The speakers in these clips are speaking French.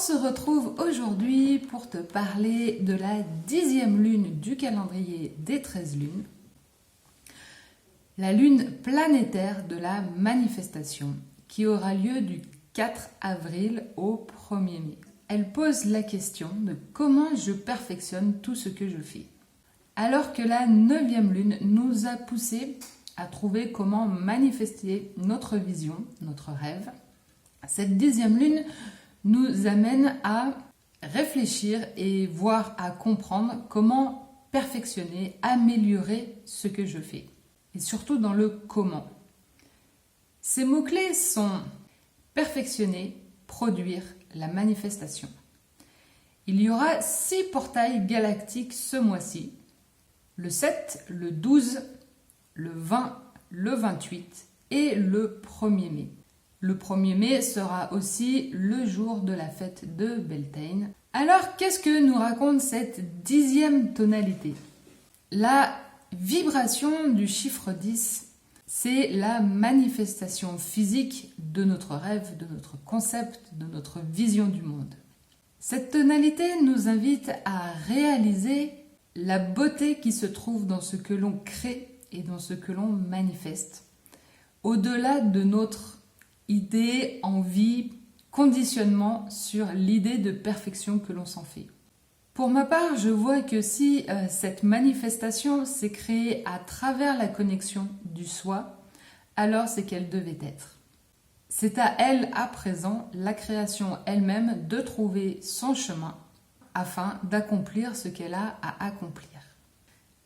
se retrouve aujourd'hui pour te parler de la 10e lune du calendrier des 13 lunes, la lune planétaire de la manifestation qui aura lieu du 4 avril au 1er mai. Elle pose la question de comment je perfectionne tout ce que je fais. Alors que la 9e lune nous a poussé à trouver comment manifester notre vision, notre rêve, cette 10e lune nous amène à réfléchir et voire à comprendre comment perfectionner, améliorer ce que je fais. Et surtout dans le comment. Ces mots-clés sont perfectionner, produire, la manifestation. Il y aura 6 portails galactiques ce mois-ci, le 7, le 12, le 20, le 28 et le 1er mai. Le 1er mai sera aussi le jour de la fête de Beltane. Alors, qu'est-ce que nous raconte cette 10e tonalité? La vibration du chiffre 10, c'est la manifestation physique de notre rêve, de notre concept, de notre vision du monde. Cette tonalité nous invite à réaliser la beauté qui se trouve dans ce que l'on crée et dans ce que l'on manifeste, au-delà de notre idée, envie, conditionnement sur l'idée de perfection que l'on s'en fait. Pour ma part, je vois que si cette manifestation s'est créée à travers la connexion du soi, alors c'est qu'elle devait être. C'est à elle, à présent, la création elle-même de trouver son chemin afin d'accomplir ce qu'elle a à accomplir.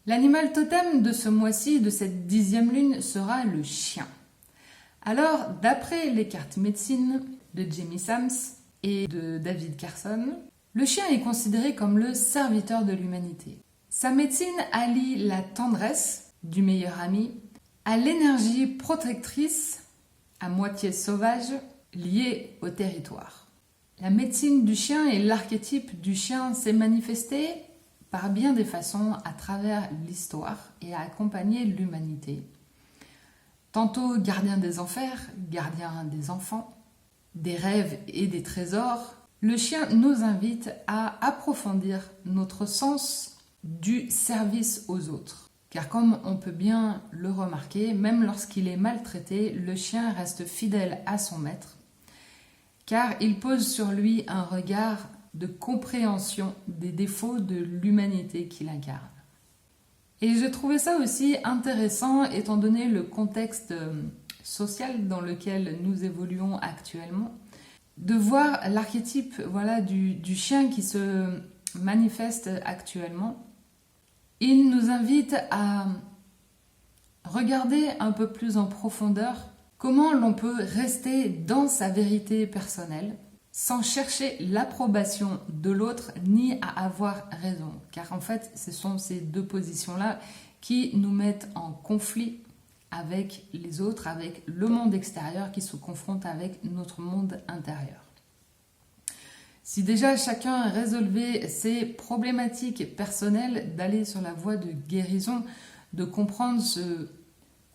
L'animal totem de ce mois-ci, de cette 10e lune, sera le chien. Alors, d'après les cartes médecine de Jamie Sams et de David Carson, le chien est considéré comme le serviteur de l'humanité. Sa médecine allie la tendresse du meilleur ami à l'énergie protectrice à moitié sauvage liée au territoire. La médecine du chien et l'archétype du chien s'est manifesté par bien des façons à travers l'histoire et a accompagné l'humanité. Tantôt gardien des enfers, gardien des enfants, des rêves et des trésors, le chien nous invite à approfondir notre sens du service aux autres. Car comme on peut bien le remarquer, même lorsqu'il est maltraité, le chien reste fidèle à son maître, car il pose sur lui un regard de compréhension des défauts de l'humanité qu'il incarne. Et j'ai trouvé ça aussi intéressant étant donné le contexte social dans lequel nous évoluons actuellement, de voir l'archétype du chien qui se manifeste actuellement. Il nous invite à regarder un peu plus en profondeur comment l'on peut rester dans sa vérité personnelle sans chercher l'approbation de l'autre ni à avoir raison. Car en fait, ce sont ces deux positions-là qui nous mettent en conflit avec les autres, avec le monde extérieur qui se confronte avec notre monde intérieur. Si déjà chacun résolvait ses problématiques personnelles, d'aller sur la voie de guérison, de comprendre ce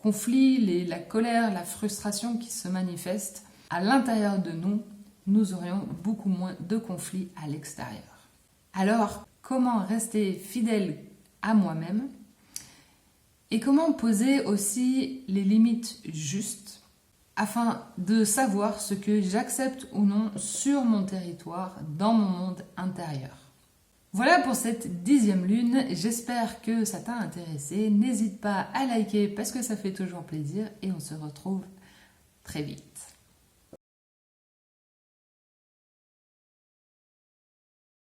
conflit, la colère, la frustration qui se manifestent à l'intérieur de nous, nous aurions beaucoup moins de conflits à l'extérieur. Alors, comment rester fidèle à moi-même et comment poser aussi les limites justes afin de savoir ce que j'accepte ou non sur mon territoire, dans mon monde intérieur. Voilà pour cette 10e lune, j'espère que ça t'a intéressé. N'hésite pas à liker parce que ça fait toujours plaisir et on se retrouve très vite.